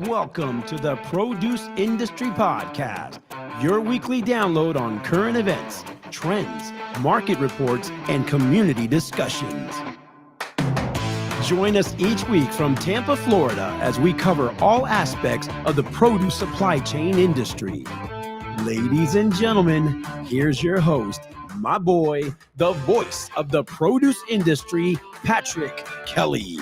Welcome to the Produce Industry Podcast, your weekly download on current events, trends, market reports, and community discussions. Join us each week from Tampa, Florida, as we cover all aspects of the produce supply chain industry. Ladies and gentlemen, here's your host, my boy, the voice of the produce industry, Patrick Kelly.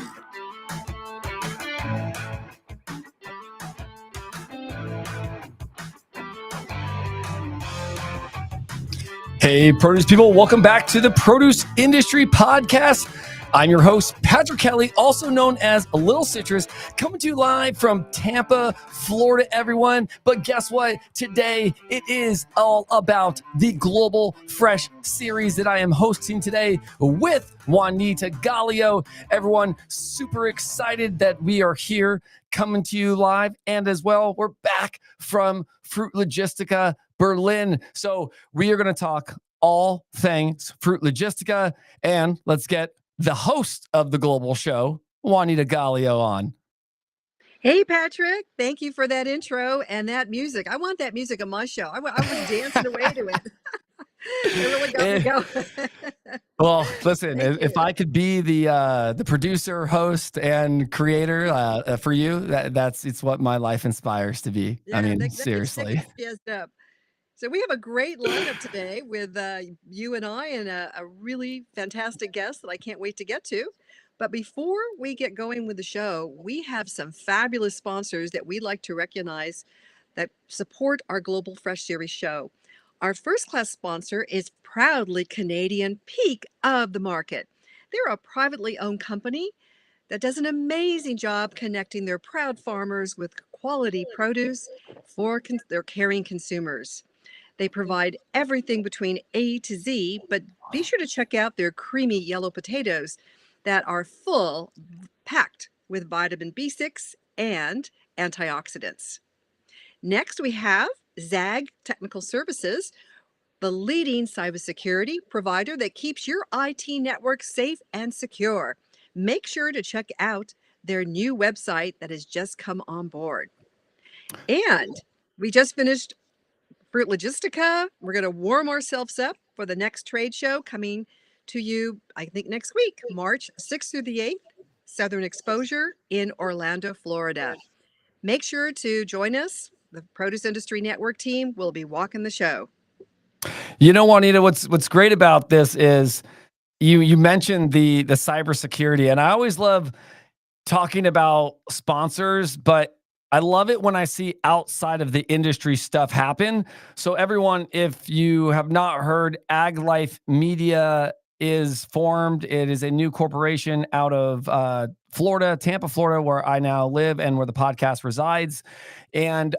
Hey, produce people, welcome back to the Produce Industry Podcast. I'm your host, Patrick Kelly, also known as Little Citrus, coming to you live from Tampa, Florida, everyone. But guess what? Today, it is all about the Global Fresh series that I am hosting today with Juanita Gaglio. Everyone, super excited that we are here coming to you live. And as well, we're back from Fruit Logistica, Berlin. So we are going to talk all things Fruit Logistica, and let's get the host of the global show, Juanita Gaglio, on. Hey, Patrick. Thank you for that intro and that music. I want that music on my show. I was dancing away to it. It really got me going. Well, listen, if I could be the producer, host, and creator for you, it's what my life inspires to be. Yeah, I mean, seriously. Up. So we have a great lineup today with you and I and a really fantastic guest that I can't wait to get to. But before we get going with the show, we have some fabulous sponsors that we'd like to recognize that support our Global Fresh Series show. Our first-class sponsor is proudly Canadian Peak of the Market. They're a privately owned company that does an amazing job connecting their proud farmers with quality produce for their caring consumers. They provide everything between A to Z, but be sure to check out their creamy yellow potatoes that are packed with vitamin B6 and antioxidants. Next, we have ZAG Technical Services, the leading cybersecurity provider that keeps your IT network safe and secure. Make sure to check out their new website that has just come on board. And we just finished Fruit Logistica. We're going to warm ourselves up for the next trade show coming to you, I think, next week, March 6th through the 8th, Southern Exposure in Orlando, Florida. Make sure to join us. The Produce Industry Network team will be walking the show. You know, Juanita, what's great about this is you mentioned the cybersecurity, and I always love talking about sponsors, but I love it when I see outside of the industry stuff happen. So everyone, if you have not heard, Ag Life Media is formed. It is a new corporation out of Florida, Tampa, Florida, where I now live and where the podcast resides. And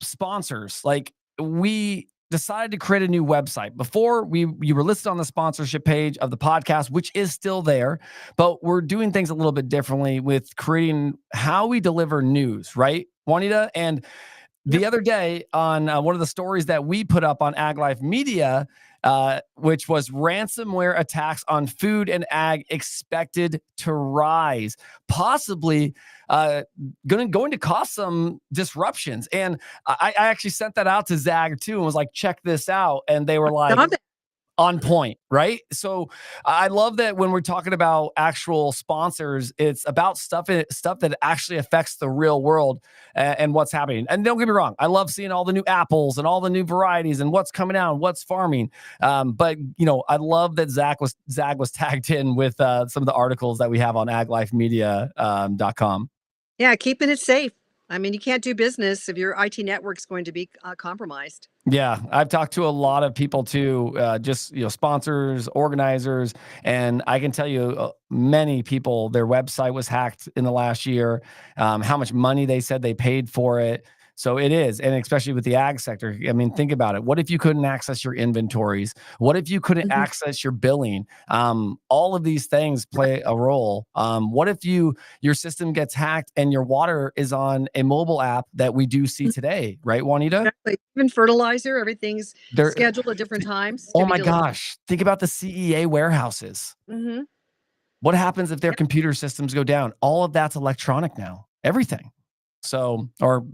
sponsors, like, we decided to create a new website. Before, you were listed on the sponsorship page of the podcast, which is still there, but we're doing things a little bit differently with creating how we deliver news, right, Juanita? And the other day on one of the stories that we put up on Ag Life Media, which was ransomware attacks on food and ag expected to rise, possibly going to cause some disruptions. And I actually sent that out to Zag too and was like, check this out. And they were like, on point, right? So I love that when we're talking about actual sponsors, it's about stuff that actually affects the real world and what's happening. And don't get me wrong, I love seeing all the new apples and all the new varieties and what's coming out and what's farming. But you know, I love that Zag was tagged in with some of the articles that we have on aglifemedia.com. Yeah, keeping it safe. I mean, you can't do business if your IT network's going to be compromised. Yeah, I've talked to a lot of people too, just sponsors, organizers, and I can tell you many people, their website was hacked in the last year, how much money they said they paid for it. So it is, and especially with the ag sector. I mean, think about it. What if you couldn't access your inventories? What if you couldn't access your billing? All of these things play a role. What if your system gets hacked and your water is on a mobile app that we do see today, right, Juanita? Exactly. Even fertilizer, everything's scheduled at different times. Oh my gosh. Think about the CEA warehouses. What happens if their computer systems go down? All of that's electronic now. Everything. So, or,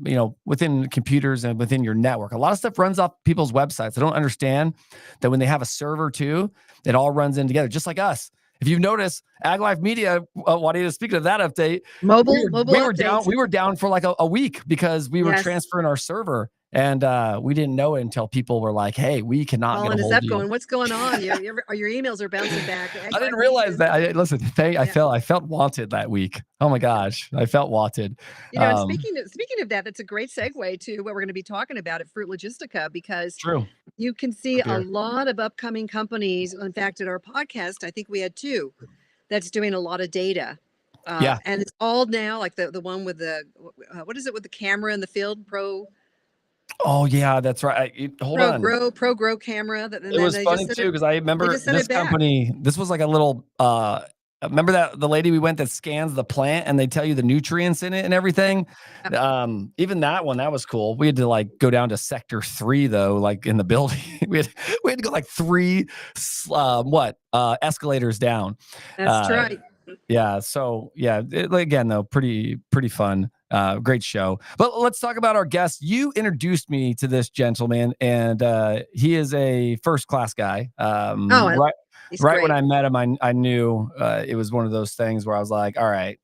within computers and within your network, a lot of stuff runs off people's websites. I don't understand that when they have a server too, it all runs in together, just like us. If you've noticed, Ag Life Media, Juanita, speaking of that update, Mobile we were updates. down for like a week because we were Yes. transferring our server. And we didn't know it until people were like, "Hey, we cannot Calling get a us hold up, of you." going, "What's going on? Your emails are bouncing back." I didn't realize that. Listen, I felt wanted that week. Oh my gosh, I felt wanted. And speaking of that, that's a great segue to what we're going to be talking about at Fruit Logistica, because True. you can see Up here. a lot of upcoming companies. In fact, at our podcast, I think we had 2 that's doing a lot of data. Yeah. And it's all now like the one with the what is it with the camera in the field? Oh yeah, that's right. Hold on. Pro Grow camera. It was funny too because I remember this back. company. This was like a little. Remember that the lady we went that scans the plant and they tell you the nutrients in it and everything. Even that one, that was cool. We had to like go down to sector 3 though, like in the building. we had to go like 3 escalators down. That's right. Yeah. So yeah, again though, pretty fun. Great show. But let's talk about our guest. You introduced me to this gentleman, and he is a first-class guy. Right when I met him, I knew it was one of those things where I was like, all right,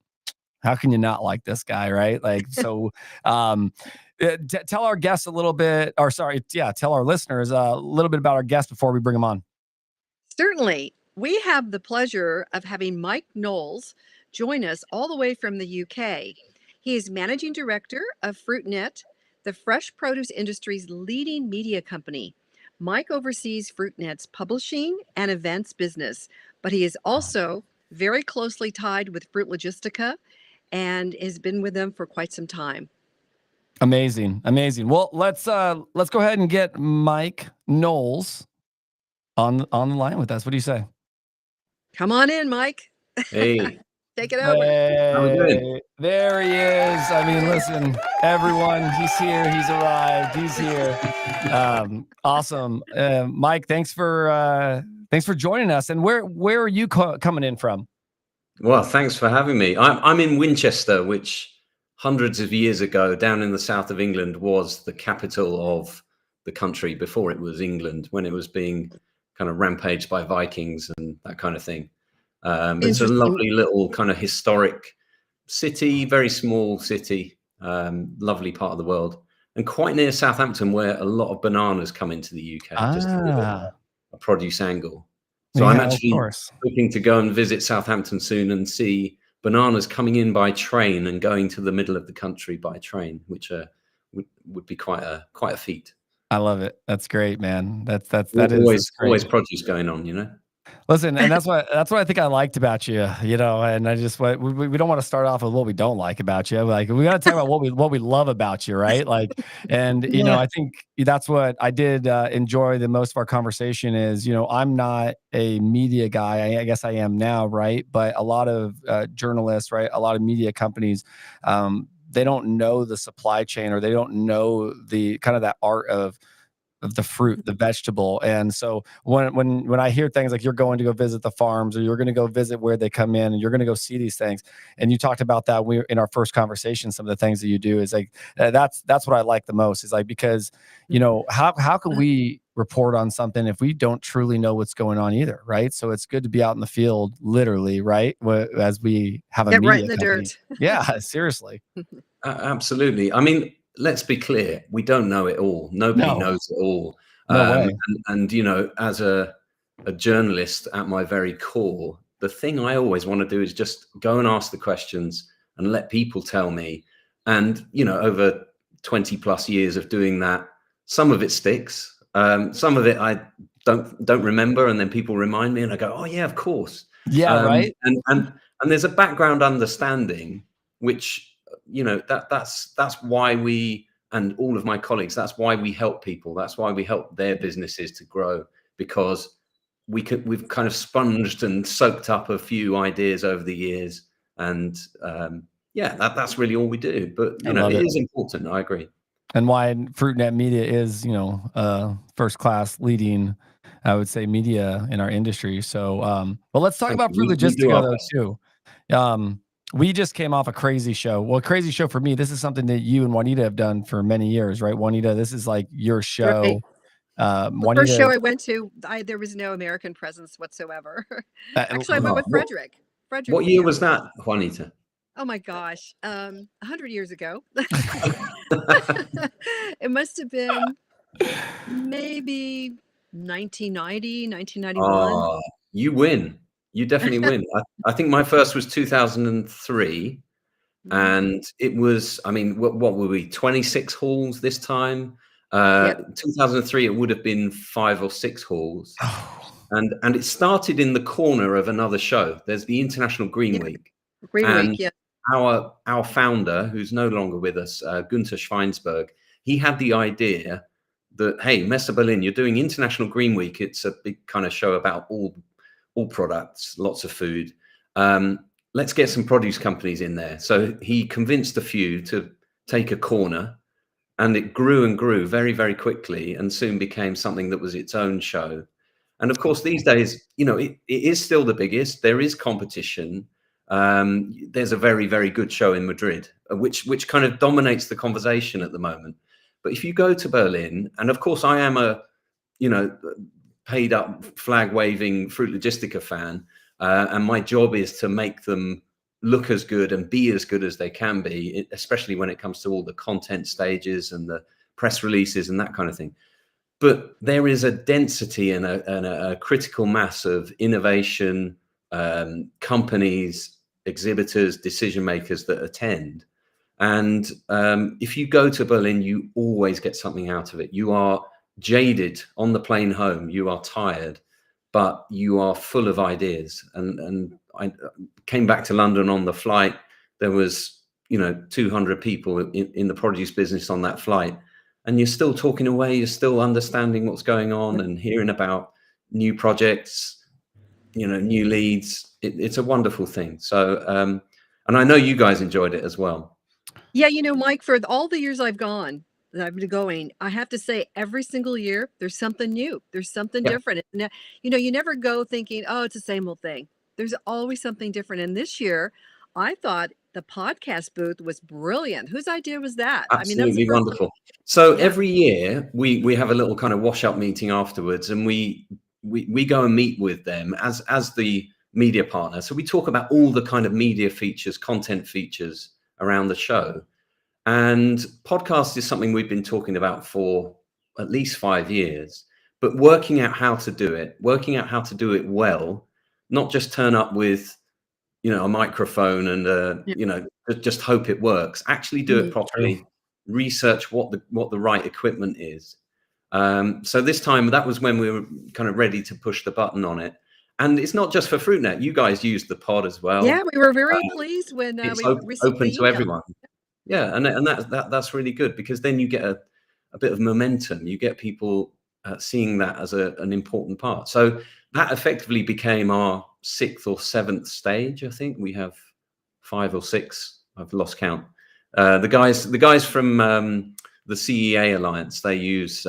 how can you not like this guy, right? Like, so tell our guests a little bit, or sorry, tell our listeners a little bit about our guest before we bring him on. Certainly. We have the pleasure of having Mike Knowles join us all the way from the UK. He is Managing Director of Fruitnet, the fresh produce industry's leading media company. Mike oversees Fruitnet's publishing and events business, but he is also very closely tied with Fruit Logistica and has been with them for quite some time. Amazing. Well, let's go ahead and get Mike Knowles on the line with us. What do you say? Come on in, Mike. Hey. Take it over. How we doing? There he is. I mean, listen, everyone, he's here. He's arrived. He's here. Awesome. Mike, thanks for joining us. And where are you coming in from? Well, thanks for having me. I'm in Winchester, which hundreds of years ago, down in the south of England, was the capital of the country before it was England, when it was being kind of rampaged by Vikings and that kind of thing. It's a lovely little kind of historic city, very small city, lovely part of the world, and quite near Southampton, where a lot of bananas come into the UK, just to give it a produce angle. So I'm actually hoping to go and visit Southampton soon and see bananas coming in by train and going to the middle of the country by train, which would be quite a feat. I love it. That's great, man. That is always produce going on, you know. Listen, and that's what I think I liked about you, and I just we don't want to start off with what we don't like about you. Like, we got to talk about what we love about you, right? Like, and I think that's what I did enjoy the most of our conversation is, I'm not a media guy. I guess I am now, right? But a lot of journalists, right? A lot of media companies, they don't know the supply chain, or they don't know the kind of that art of the fruit, the vegetable. And so when I hear things like you're going to go visit the farms, or you're going to go visit where they come in, and you're going to go see these things, and you talked about that in our first conversation, some of the things that you do is like, that's what I like the most, is like, because, how can we report on something if we don't truly know what's going on either, right? So it's good to be out in the field, literally, right? As we have a media right in the company. dirt. Yeah, seriously. Absolutely. I mean, let's be clear. We don't know it all. Nobody knows it all. No way. And as a journalist at my very core, the thing I always want to do is just go and ask the questions and let people tell me. And, over 20 plus years of doing that, some of it sticks. Some of it I don't remember, and then people remind me, and I go, "Oh yeah, of course." Yeah, right. And there's a background understanding, which that's why we, and all of my colleagues, that's why we help people. That's why we help their businesses to grow, because we've kind of sponged and soaked up a few ideas over the years, and that's really all we do. But it is important. I agree. And why Fruitnet Media is, first class leading, I would say, media in our industry. So, well, let's talk about Fruit Logistica though too. We just came off a crazy show. Well, crazy show for me. This is something that you and Juanita have done for many years, right? Juanita, this is like your Right. show. The first show Juanita, I went to, there was no American presence whatsoever. uh, Actually, I went with What, Frederick. Frederick what was year the was that, Juanita? Oh my gosh, 100 years ago. It must have been maybe 1990, 1991. Oh, you win. You definitely win. I think my first was 2003. Mm, And it was, I mean, what were we, 26 halls this time? yep, 2003, it would have been 5 or 6 halls. oh, And it started in the corner of another show. There's the International Green yeah, Week. Green And Week, yeah. our founder, who's no longer with us, Gunther Schweinsberg, he had the idea that, hey, Messe Berlin, you're doing International Green Week. It's a big kind of show about all products, lots of food. Let's get some produce companies in there. So he convinced a few to take a corner, and it grew and grew very, very quickly, and soon became something that was its own show. And of course, these days, you know, it is still the biggest. There is competition. There's a very, very good show in Madrid, which kind of dominates the conversation at the moment. But if you go to Berlin, and of course, I am a, you know, paid up flag waving Fruit Logistica fan, and my job is to make them look as good and be as good as they can be, especially when it comes to all the content stages and the press releases and that kind of thing. But there is a density and a critical mass of innovation, companies, exhibitors, decision makers that attend. And if you go to Berlin, you always get something out of it. You are jaded on the plane home. You are tired, but you are full of ideas. And I came back to London on the flight. There was, you know, 200 people in the produce business on that flight. And you're still talking away. You're still understanding what's going on and hearing about new projects, you know, new leads. It's a wonderful thing. So, and I know you guys enjoyed it as well. Yeah, you know, Mike, for all the years I've been going, I have to say every single year there's something new. There's something Yeah. different. And, you know, you never go thinking, oh, it's the same old thing. There's always something different. And this year, I thought the podcast booth was brilliant. Whose idea was that? I mean, that was the Absolutely first time. wonderful. So Yeah. every year we have a little kind of wash up meeting afterwards, and we go and meet with them as the media partner. So we talk about all the kind of media features, content features around the show. And podcast is something we've been talking about for at least 5 years, but working out how to do it well, not just turn up with, you know, a microphone and Yeah. you know, just hope it works. Actually do it properly. Research what the right equipment is. So this time, that was when we were kind of ready to push the button on it. And it's not just for Fruitnet. You guys used the pod as well. Yeah, we were very pleased when It's we received open the to email. everyone. Yeah, and that's really good, because then you get a bit of momentum. You get people seeing that as an important part. So that effectively became our 6th or 7th stage. I think we have 5 or 6. I've lost count. The guys from the CEA Alliance, they use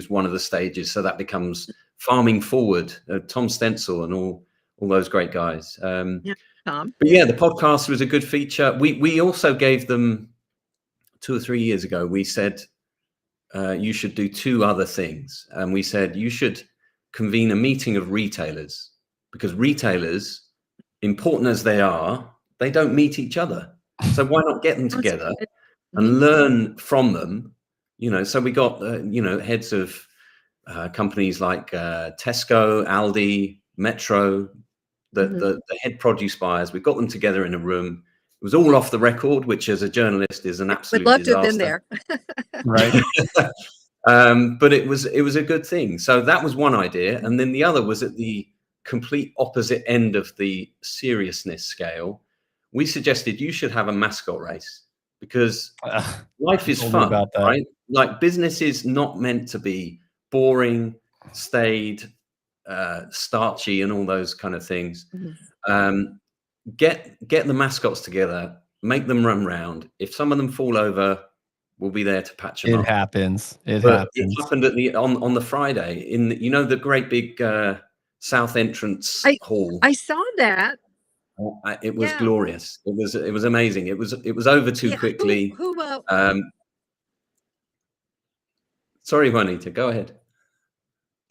one of the stages, so that becomes Farming Forward. Tom Stencil and all those great guys. Yeah, Tom. But yeah, the podcast was a good feature. We also gave them 2 or 3 years ago. We said you should do 2 other things, and we said you should convene a meeting of retailers, because retailers, important as they are, they don't meet each other. So why not get them together and learn from them? You know, so we got you know, heads of companies like Tesco, Aldi, Metro, the head produce buyers. We got them together in a room. It was all off the record, which as a journalist is an absolute Would love disaster. to have been there. Right. But it was a good thing. So that was one idea, and then the other was at the complete opposite end of the seriousness scale. We suggested you should have a mascot race, because life is fun, right? Like, business is not meant to be boring, staid, starchy, and all those kind of things. Get the mascots together, make them run round. If some of them fall over, we'll be there to patch them up. It happens. It But happens. it happened at on the Friday in the, you know, the great big south entrance hall. I saw that. It was Yeah. glorious. It was amazing. It was over too Yeah. quickly. Who Sorry, Juanita, go ahead.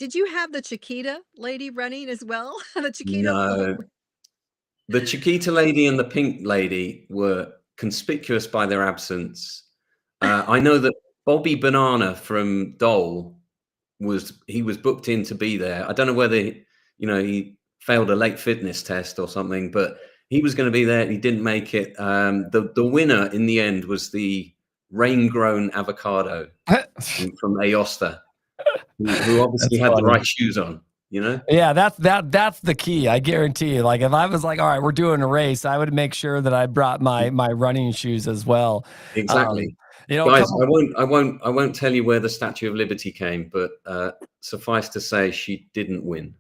did you have the Chiquita lady running as well? The Chiquita. No, the Chiquita lady and the pink lady were conspicuous by their absence. I know that Bobby Banana from Dole was booked in to be there. I don't know whether he failed a late fitness test or something, but he was going to be there. He didn't make it. The winner in the end was the rain-grown avocado from Aosta, who obviously had the right shoes on. Yeah, that's the key. I guarantee you. Like, if I was like, all right, we're doing a race, I would make sure that I brought my running shoes as well. Exactly. Guys, I won't tell you where the Statue of Liberty came, but suffice to say, she didn't win.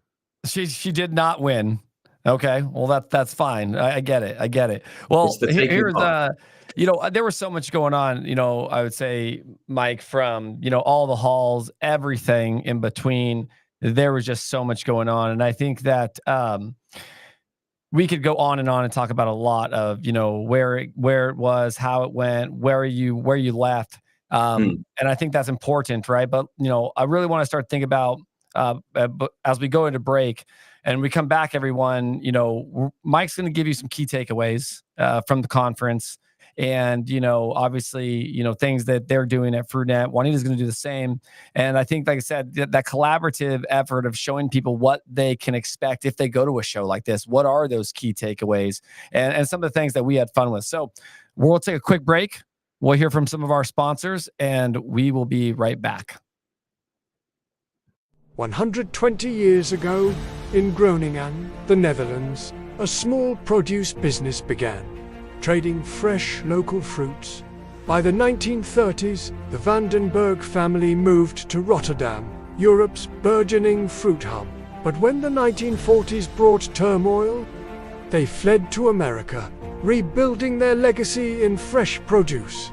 She did not win. Okay, well that's fine. I get it. Well, here's there was so much going on. I would say, Mike, from all the halls, everything in between. There was just so much going on, and I think that we could go on and talk about a lot of where it was, how it went, where you left, and I think that's important, right? But I really want to start thinking about as we go into break and we come back, everyone. Mike's going to give you some key takeaways from the conference. And, obviously, things that they're doing at Fruitnet. Juanita's going to do the same. And I think, like I said, that collaborative effort of showing people what they can expect if they go to a show like this. What are those key takeaways and some of the things that we had fun with? So we'll take a quick break. We'll hear from some of our sponsors and we will be right back. 120 years ago, in Groningen, the Netherlands, a small produce business began, trading fresh local fruits. By the 1930s, the Vandenberg family moved to Rotterdam, Europe's burgeoning fruit hub. But when the 1940s brought turmoil, they fled to America, rebuilding their legacy in fresh produce.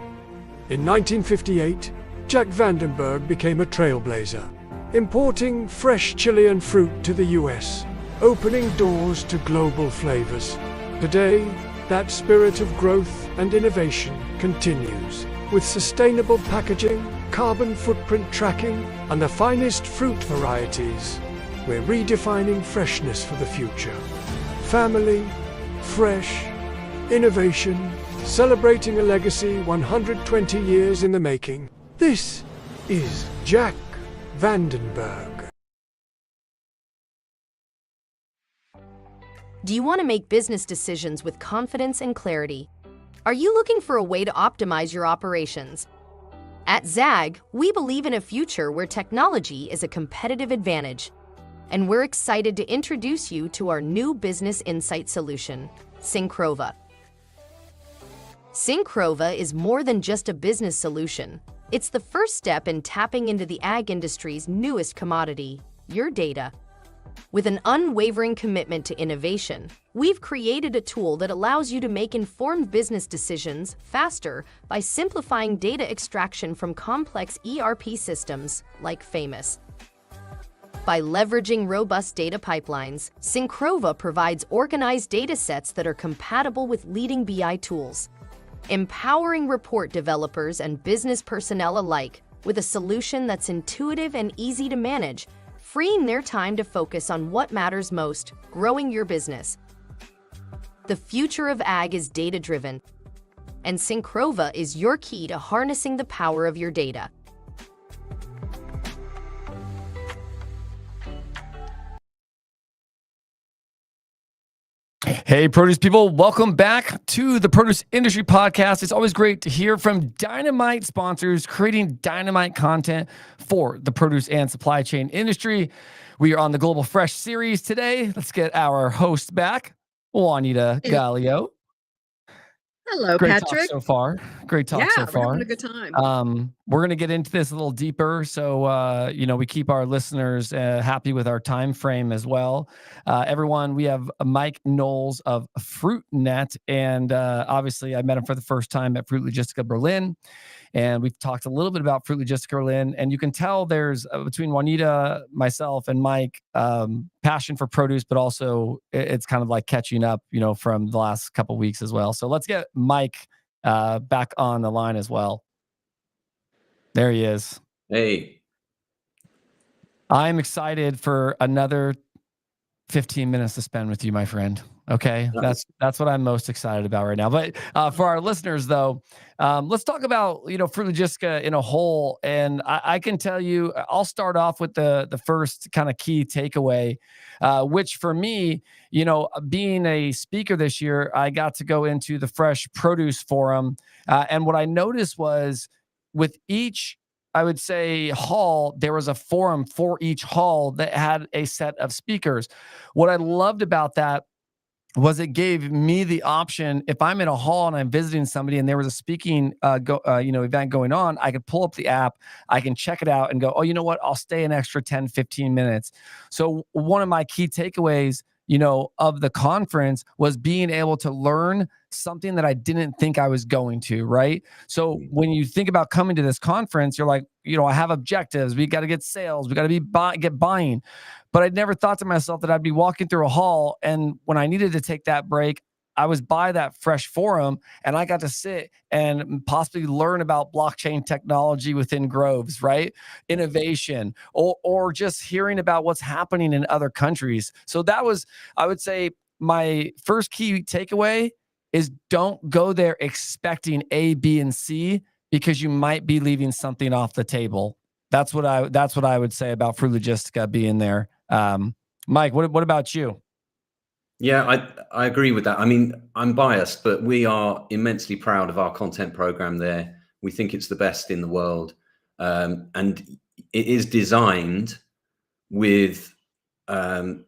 In 1958, Jack Vandenberg became a trailblazer, importing fresh Chilean fruit to the US, opening doors to global flavors. Today, that spirit of growth and innovation continues, with sustainable packaging, carbon footprint tracking, and the finest fruit varieties. We're redefining freshness for the future. Family, fresh, innovation, celebrating a legacy 120 years in the making. This is Jack Vandenberg. Do you want to make business decisions with confidence and clarity? Are you looking for a way to optimize your operations? At ZAG, we believe in a future where technology is a competitive advantage, and we're excited to introduce you to our new business insight solution, Syncrova. Syncrova is more than just a business solution. It's the first step in tapping into the ag industry's newest commodity, your data. With an unwavering commitment to innovation, we've created a tool that allows you to make informed business decisions faster by simplifying data extraction from complex ERP systems like Famous. By leveraging robust data pipelines, Syncrova provides organized data sets that are compatible with leading BI tools, empowering report developers and business personnel alike with a solution that's intuitive and easy to manage, freeing their time to focus on what matters most, growing your business. The future of ag is data-driven, and Syncrova is your key to harnessing the power of your data. Hey, produce people, welcome back to the Produce Industry Podcast. It's always great to hear from dynamite sponsors creating dynamite content for the produce and supply chain industry. We are on the Global Fresh series today. Let's get our host back, Juanita Gaglio. Hello, Great Patrick. talk so far. Great talk so far. We're having a good time. We're going to get into this a little deeper, so we keep our listeners happy with our time frame as well. Everyone, we have Mike Knowles of Fruitnet, and obviously I met him for the first time at Fruit Logistica Berlin. And we've talked a little bit about Fruit Logistica, Lynn, and you can tell there's between Juanita, myself, and Mike, passion for produce, but also it's kind of like catching up, from the last couple of weeks as well. So let's get Mike back on the line as well. There he is. Hey. I'm excited for another 15 minutes to spend with you, my friend. Okay. That's what I'm most excited about right now. But for our listeners though, let's talk about, Fruit Logistica in a whole. And I can tell you, I'll start off with the first kind of key takeaway, which for me, being a speaker this year, I got to go into the Fresh Produce Forum. And what I noticed was with each, I would say, hall, there was a forum for each hall that had a set of speakers. What I loved about that was it gave me the option, if I'm in a hall and I'm visiting somebody and there was a speaking event going on, I could pull up the app, I can check it out and go, oh, you know what, I'll stay an extra 10, 15 minutes. So one of my key takeaways, of the conference was being able to learn something that I didn't think I was going to, right? So when you think about coming to this conference, you're like, I have objectives. We got to get sales. We got to get buying. But I'd never thought to myself that I'd be walking through a hall, and when I needed to take that break, I was by that Fresh Forum, and I got to sit and possibly learn about blockchain technology within groves, right? Innovation, or just hearing about what's happening in other countries. So that was, I would say, my first key takeaway is don't go there expecting A, B, and C, because you might be leaving something off the table. That's what I would say about Fruit Logistica being there. Mike, what about you? Yeah, I agree with that. I mean, I'm biased, but we are immensely proud of our content program there. We think it's the best in the world. And it is designed with, making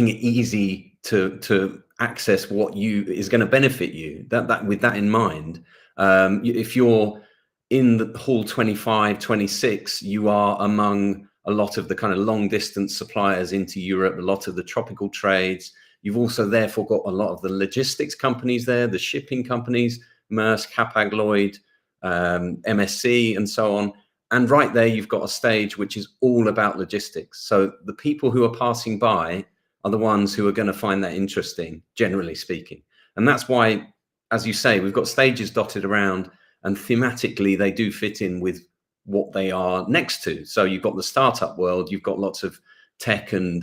it easy to access what is going to benefit you. That with that in mind, if you're in the hall 25, 26, you are among a lot of the kind of long distance suppliers into Europe, a lot of the tropical trades. You've also therefore got a lot of the logistics companies there, the shipping companies, Maersk, Hapag-Lloyd, MSC, and so on. And right there, you've got a stage which is all about logistics. So the people who are passing by are the ones who are going to find that interesting, generally speaking. And that's why, as you say, we've got stages dotted around, and thematically they do fit in with what they are next to. So you've got the startup world, you've got lots of tech and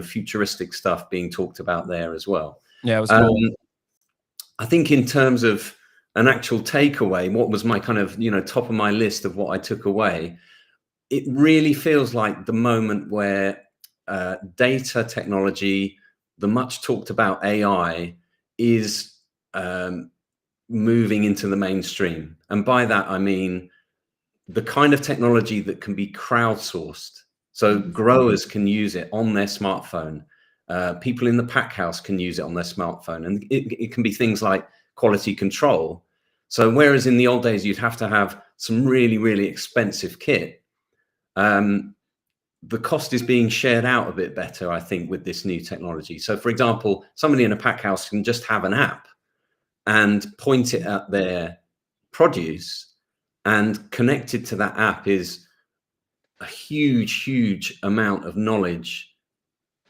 futuristic stuff being talked about there as well. Yeah, it was cool. I think in terms of an actual takeaway, what was my kind of top of my list of what I took away, it really feels like the moment where data technology, the much talked about AI, is moving into the mainstream. And by that I mean the kind of technology that can be crowdsourced. So growers can use it on their smartphone. People in the pack house can use it on their smartphone. And it can be things like quality control. So whereas in the old days, you'd have to have some really, really expensive kit, the cost is being shared out a bit better, I think, with this new technology. So for example, somebody in a pack house can just have an app and point it at their produce, and connected to that app is a huge, huge amount of knowledge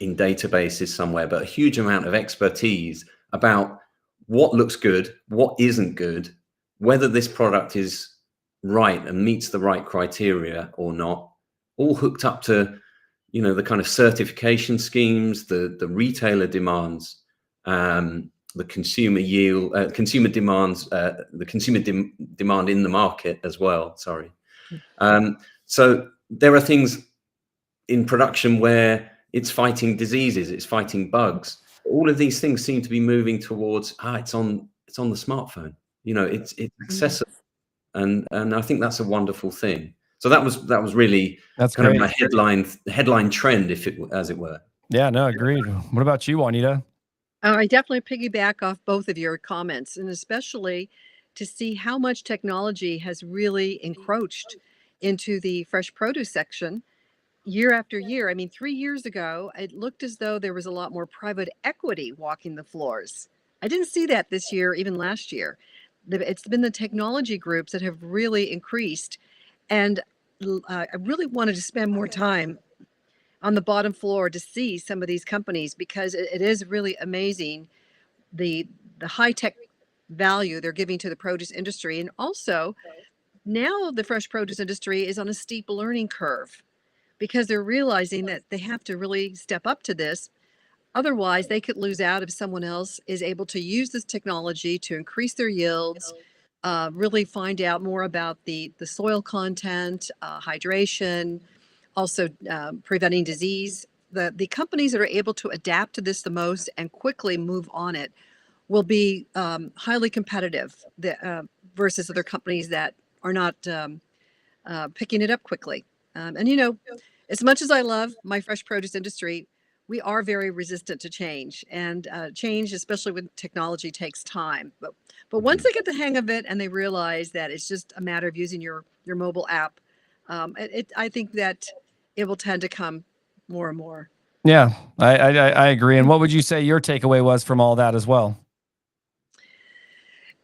in databases somewhere, but a huge amount of expertise about what looks good, what isn't good, whether this product is right and meets the right criteria or not, all hooked up to, the kind of certification schemes, the retailer demands, the consumer yield, consumer demands, the consumer demand in the market as well. Sorry. So there are things in production where it's fighting diseases, it's fighting bugs. All of these things seem to be moving towards, it's on the smartphone. It's accessible, and I think that's a wonderful thing. So that was really That's kind great. of my headline trend, as it were. Yeah, no, agreed. What about you, Juanita? I definitely piggyback off both of your comments, and especially to see how much technology has really encroached into the fresh produce section year after year. I mean, 3 years ago, it looked as though there was a lot more private equity walking the floors. I didn't see that this year, even last year. it's been the technology groups that have really increased. And I really wanted to spend more time on the bottom floor to see some of these companies, because it is really amazing the high tech value they're giving to the produce industry. And also, now the fresh produce industry is on a steep learning curve, because they're realizing that they have to really step up to this. Otherwise, they could lose out if someone else is able to use this technology to increase their yields, really find out more about the soil content, hydration, also preventing disease. The companies that are able to adapt to this the most and quickly move on it will be highly competitive versus other companies that are not picking it up quickly. And as much as I love my fresh produce industry, we are very resistant to change, and change, especially with technology, takes time. But once they get the hang of it and they realize that it's just a matter of using your mobile app, I think that it will tend to come more and more. Yeah, I agree. And what would you say your takeaway was from all that as well?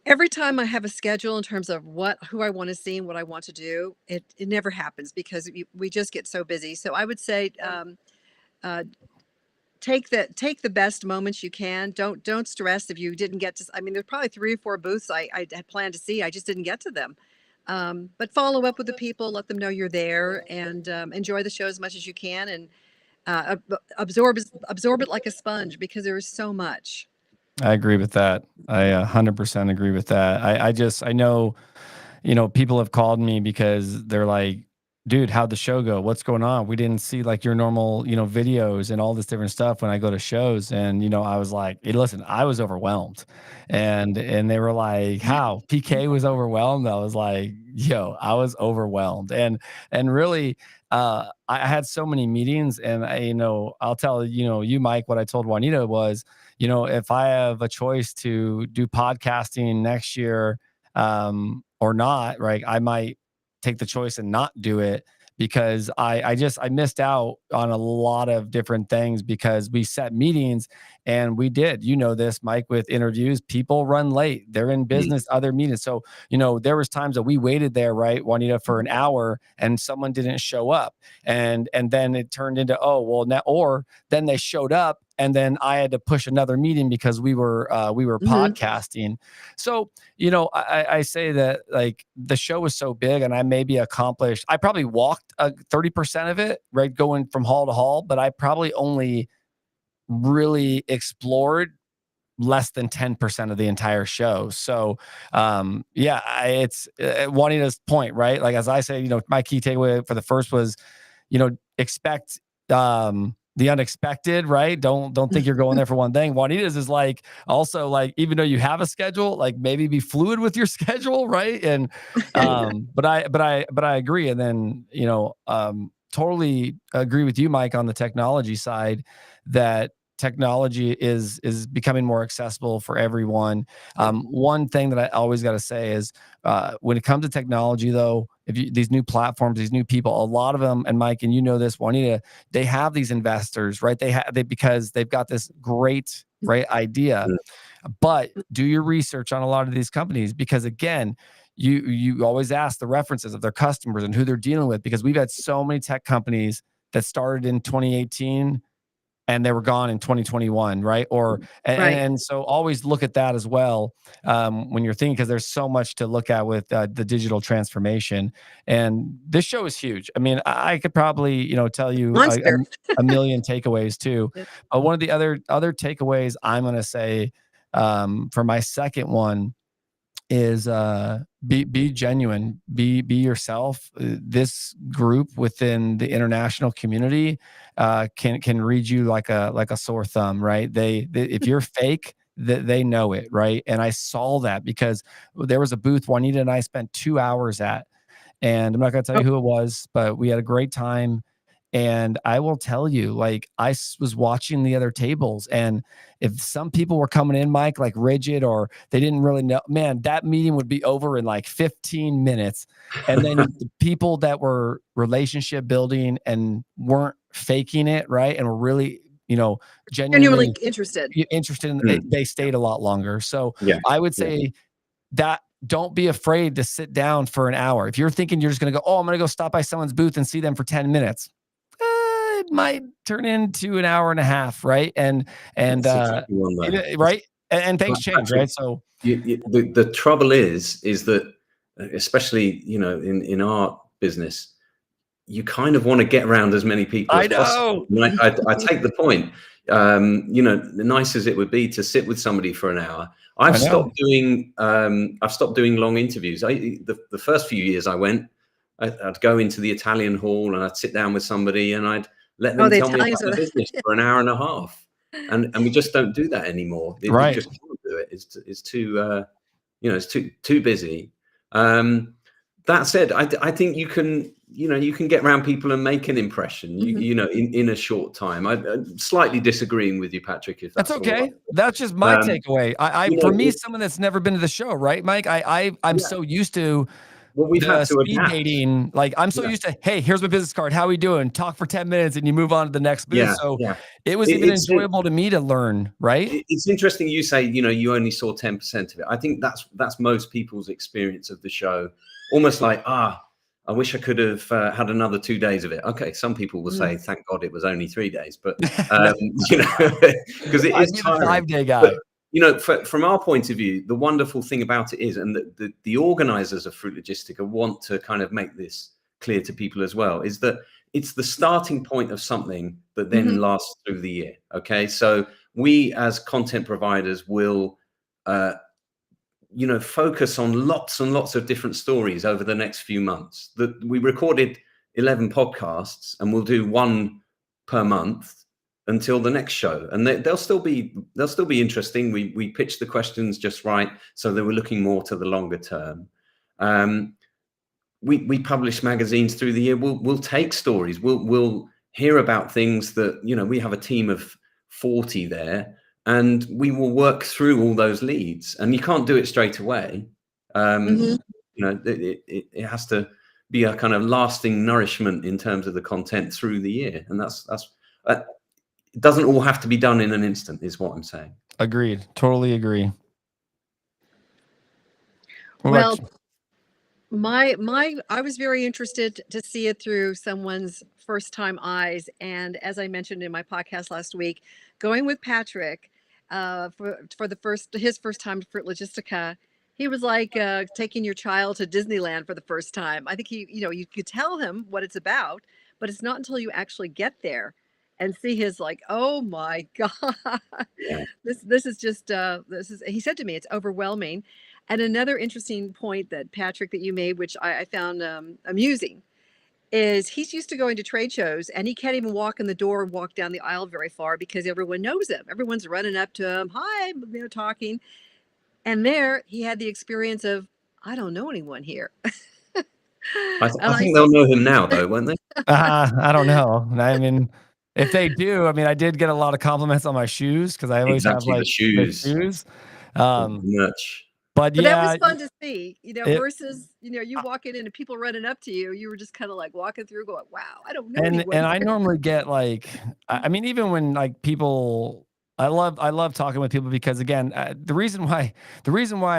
Every time I have a schedule in terms of who I want to see and what I want to do, it never happens because we just get so busy. So I would say, take the best moments you can. Don't stress if you didn't get to. I mean, there's probably 3 or 4 booths I had planned to see. I just didn't get to them. But follow up with the people, let them know you're there, and enjoy the show as much as you can, and absorb it like a sponge, because there is so much. I agree with that. I 100% agree with that. I know, people have called me because they're like, dude, how'd the show go? What's going on? We didn't see like your normal, videos and all this different stuff when I go to shows. And, I was like, hey, listen, I was overwhelmed. And they were like, how? PK was overwhelmed. I was like, yo, I was overwhelmed. And really, I had so many meetings, and I'll tell, you, Mike, what I told Juanita was, if I have a choice to do podcasting next year, or not, right, I might take the choice and not do it, because I missed out on a lot of different things, because we set meetings and we did, this, Mike, with interviews, people run late, they're in business, other meetings. So, there was times that we waited there, right, Juanita, for an hour and someone didn't show up. And then it turned into, oh, well, now, or then they showed up and then I had to push another meeting because we were podcasting. So, I say that, like, the show was so big and I maybe accomplished, I probably walked 30% of it, right, going from hall to hall, but I probably only really explored less than 10% of the entire show. So, it's Juanita's point, right? Like, as I say, my key takeaway for the first was, expect, the unexpected, right? Don't think you're going there for one thing. Juanita's is like, also, like, even though you have a schedule, like, maybe be fluid with your schedule, right? And but I agree. And then totally agree with you, Mike, on the technology side, that technology is becoming more accessible for everyone. One thing that I always got to say is, when it comes to technology, though, these new platforms, these new people, a lot of them, and Mike, and this, Juanita, they have these investors, right? Because they've got this great, right, idea. But do your research on a lot of these companies, because again, you always ask the references of their customers and who they're dealing with, because we've had so many tech companies that started in 2018 and they were gone in 2021, right? And so always look at that as well, when you're thinking, because there's so much to look at with the digital transformation. And this show is huge. I mean, I could probably tell you a million takeaways too. But one of the other takeaways I'm going to say, for my second one, is be genuine, be yourself. This group within the international community can read you like a sore thumb, right? They if you're fake, they know it, right? And I saw that because there was a booth Juanita and I spent 2 hours at, and I'm not going to tell you who it was, but we had a great time. And I will tell you, like, I was watching the other tables, and if some people were coming in, Mike, like rigid, or they didn't really know, man, that meeting would be over in like 15 minutes. And then the people that were relationship building and weren't faking it, right, and were really, genuinely interested in it, they stayed a lot longer. So I would say that don't be afraid to sit down for an hour. If you're thinking you're just going to go, oh, I'm going to go stop by someone's booth and see them for 10 minutes, it might turn into an hour and a half, right? And It's a tricky one, though. right, and things But change, Patrick, right? So the trouble is that, especially in our business, you kind of want to get around as many people as possible. I take the point. Nice as it would be to sit with somebody for an hour. I've stopped doing long interviews. The first few years I went, I'd go into the Italian hall and I'd sit down with somebody and I'd let them tell me about the business for an hour and a half. And we just don't do that anymore. We just can't do it. It's too too busy. That said, I think you can get around people and make an impression, in a short time. I'm slightly disagreeing with you, Patrick, if that's okay. right. That's just my takeaway. For me, someone that's never been to the show, right, Mike? I'm so used to we've had to speed dating. Like I'm so used to, hey, here's my business card. How are we doing? Talk for 10 minutes and you move on to the next booth. It was even enjoyable to me to learn, right? It's interesting you say, you only saw 10% of it. I think that's most people's experience of the show. Almost like, I wish I could have had another 2 days of it. Okay, some people will say, thank God it was only 3 days, but because it is tiring. 5-day guy. But, from our point of view, the wonderful thing about it is, and the organizers of Fruit Logistica want to kind of make this clear to people as well, is that it's the starting point of something that then lasts through the year. Okay, so we as content providers will focus on lots and lots of different stories over the next few months. We recorded 11 podcasts and we'll do one per month until the next show, and they'll still be interesting. We pitched the questions just right, so they were looking more to the longer term. We publish magazines through the year. We'll take stories. We'll hear about things that we have a team of 40 there, and we will work through all those leads. And you can't do it straight away. It has to be a kind of lasting nourishment in terms of the content through the year, and that's it doesn't all have to be done in an instant, is what I'm saying. Agreed. Totally agree. Well, I was very interested to see it through someone's first time eyes. And as I mentioned in my podcast last week, going with Patrick for his first time to Fruit Logistica, he was like taking your child to Disneyland for the first time. I think you could tell him what it's about, but it's not until you actually get there and see his oh my God, this is just he said to me, it's overwhelming. And another interesting point that Patrick, that you made, which I found amusing, is he's used to going to trade shows and he can't even walk in the door and walk down the aisle very far because everyone knows him. Everyone's running up to him, hi, talking. And there he had the experience of, I don't know anyone here. I think they'll know him now, though, won't they? I don't know. I mean, if they do, I did get a lot of compliments on my shoes because I always have the shoes. Merch. But that was fun to see, versus, you walking in and people running up to you. You were just kind of like walking through going, wow, I don't know anyone. And I normally get even when people, I love talking with people because, again, the reason why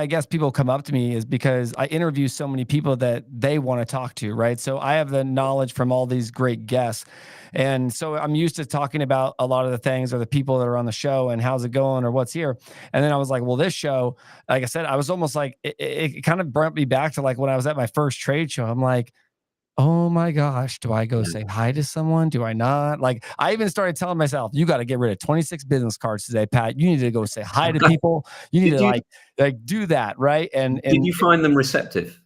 I guess people come up to me is because I interview so many people that they want to talk to, right? So I have the knowledge from all these great guests. And so I'm used to talking about a lot of the things or the people that are on the show and how's it going or what's here. And then I was like, well, this show, like I said, I was almost like, it kind of brought me back to like when I was at my first trade show. I'm like, oh my gosh, do I go say hi to someone? Do I not? Like, I even started telling myself, you got to get rid of 26 business cards today, Pat. You need to go say hi to people. You need to like do that, right? And did you find them receptive?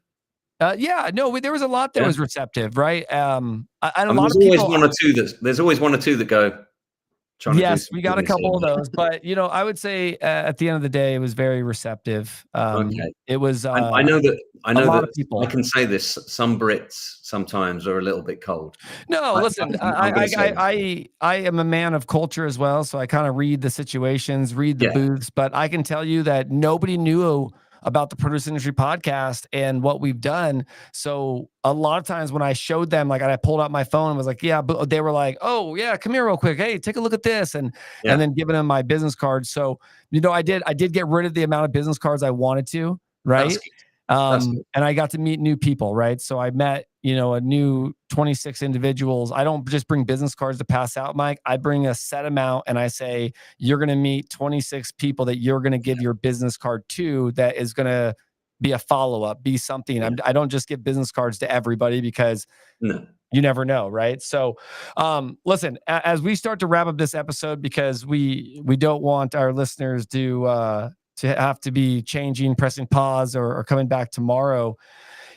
Yeah, no, there was a lot that was receptive, right? And a lot of people. There's always one or two that go. Yes, we got a couple of those, but I would say at the end of the day, it was very receptive. Okay. It was. I know that a lot of people. I can say this. Some Brits sometimes are a little bit cold. No, listen, I am a man of culture as well, so I kind of read the situations, read the booths. But I can tell you that nobody knew about the Produce Industry Podcast and what we've done. So a lot of times when I showed them, like I pulled out my phone and was like, yeah, but they were like, oh yeah, come here real quick. Hey, take a look at this. And then giving them my business cards. So, I did get rid of the amount of business cards I wanted to, right? And I got to meet new people, right? So I met, a new 26 individuals. I don't just bring business cards to pass out, Mike. I bring a set amount and I say, you're going to meet 26 people that you're going to give your business card to that is going to be a follow-up, be something. Yeah. I don't just give business cards to everybody because you never know, right? So listen, as we start to wrap up this episode, because we don't want our listeners to have to be changing, pressing pause or coming back tomorrow.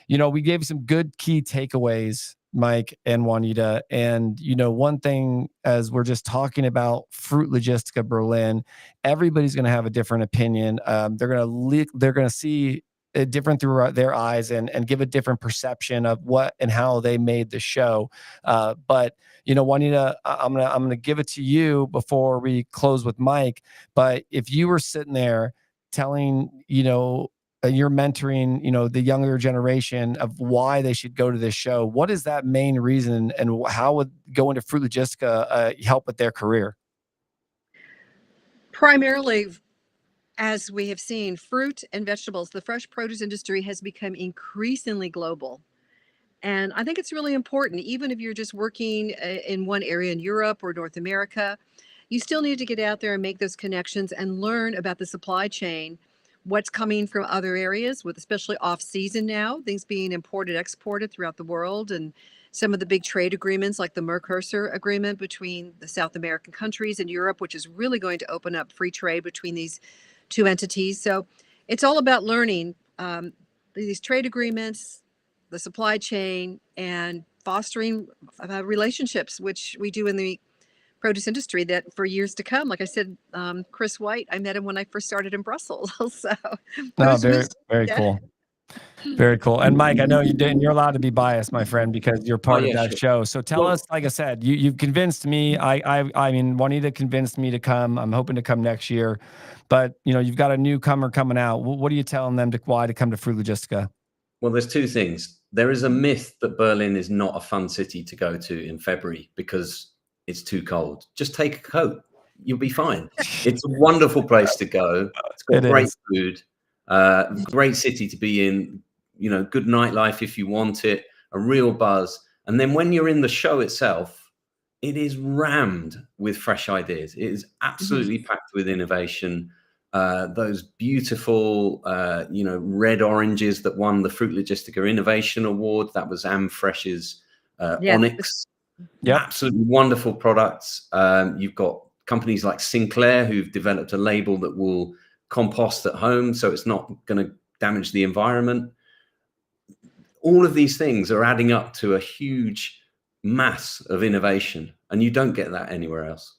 We gave some good key takeaways, Mike and Juanita. And, one thing, as we're just talking about Fruit Logistica Berlin, everybody's going to have a different opinion. They're going to see it different through their eyes and give a different perception of what and how they made the show. But, Juanita, I'm going to give it to you before we close with Mike. But if you were sitting there telling, you're mentoring, the younger generation of why they should go to this show, what is that main reason, and how would going to Fruit Logistica help with their career? Primarily, as we have seen, fruit and vegetables, the fresh produce industry has become increasingly global. And I think it's really important, even if you're just working in one area in Europe or North America, you still need to get out there and make those connections and learn about the supply chain, what's coming from other areas, with especially off season now, things being imported, exported throughout the world, and some of the big trade agreements like the Mercosur agreement between the South American countries and Europe, which is really going to open up free trade between these two entities. So it's all about learning these trade agreements, the supply chain, and fostering relationships, which we do in the produce industry that for years to come. Like I said, Chris White, I met him when I first started in Brussels. So very cool. Very cool. And Mike, I know you're allowed to be biased, my friend, because you're part of that show. So tell us, like I said, you've convinced me. I mean, Juanita convinced me to come. I'm hoping to come next year, but you've got a newcomer coming out. What are you telling them why to come to Fruit Logistica? Well, there's two things. There is a myth that Berlin is not a fun city to go to in February because it's too cold. Just take a coat. You'll be fine. It's a wonderful place to go. It's got great food, great city to be in, good nightlife if you want it, a real buzz. And then when you're in the show itself, it is rammed with fresh ideas. It is absolutely packed with innovation. Those beautiful, red oranges that won the Fruit Logistica Innovation Award. That was Amfresh's Onyx. Yep. Absolutely wonderful products. You've got companies like Sinclair who've developed a label that will compost at home, so it's not going to damage the environment. All of these things are adding up to a huge mass of innovation, and you don't get that anywhere else.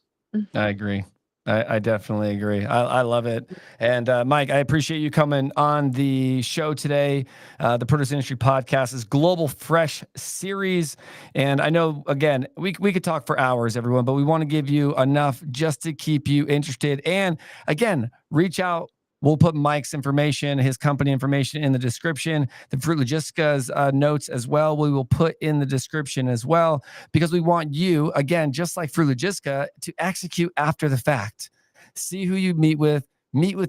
I agree. I definitely agree. I love it. And Mike, I appreciate you coming on the show today. The Produce Industry Podcast's Global Fresh series. And I know, again, we could talk for hours, everyone, but we want to give you enough just to keep you interested. And again, reach out. We'll put Mike's information, his company information in the description, the Fruit Logistica's notes as well. We will put in the description as well, because we want you, again, just like Fruit Logistica, to execute after the fact. See who you meet with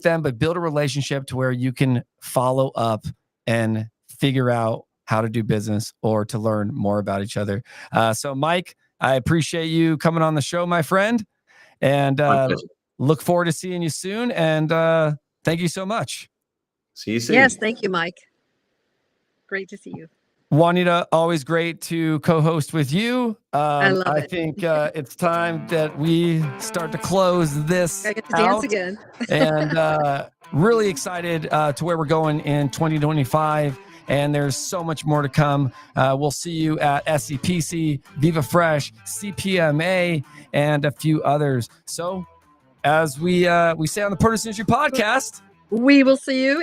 them, but build a relationship to where you can follow up and figure out how to do business or to learn more about each other. So Mike, I appreciate you coming on the show, my friend, and look forward to seeing you soon. And thank you so much. See you soon. Yes, thank you, Mike. Great to see you. Juanita, always great to co-host with you. I love it. I think it's time that we start to close this I get to out. dance again. And really excited to where we're going in 2025. And there's so much more to come. We'll see you at SCPC, Viva Fresh, CPMA, and a few others. So as we say on the Produce Industry Podcast, We will see you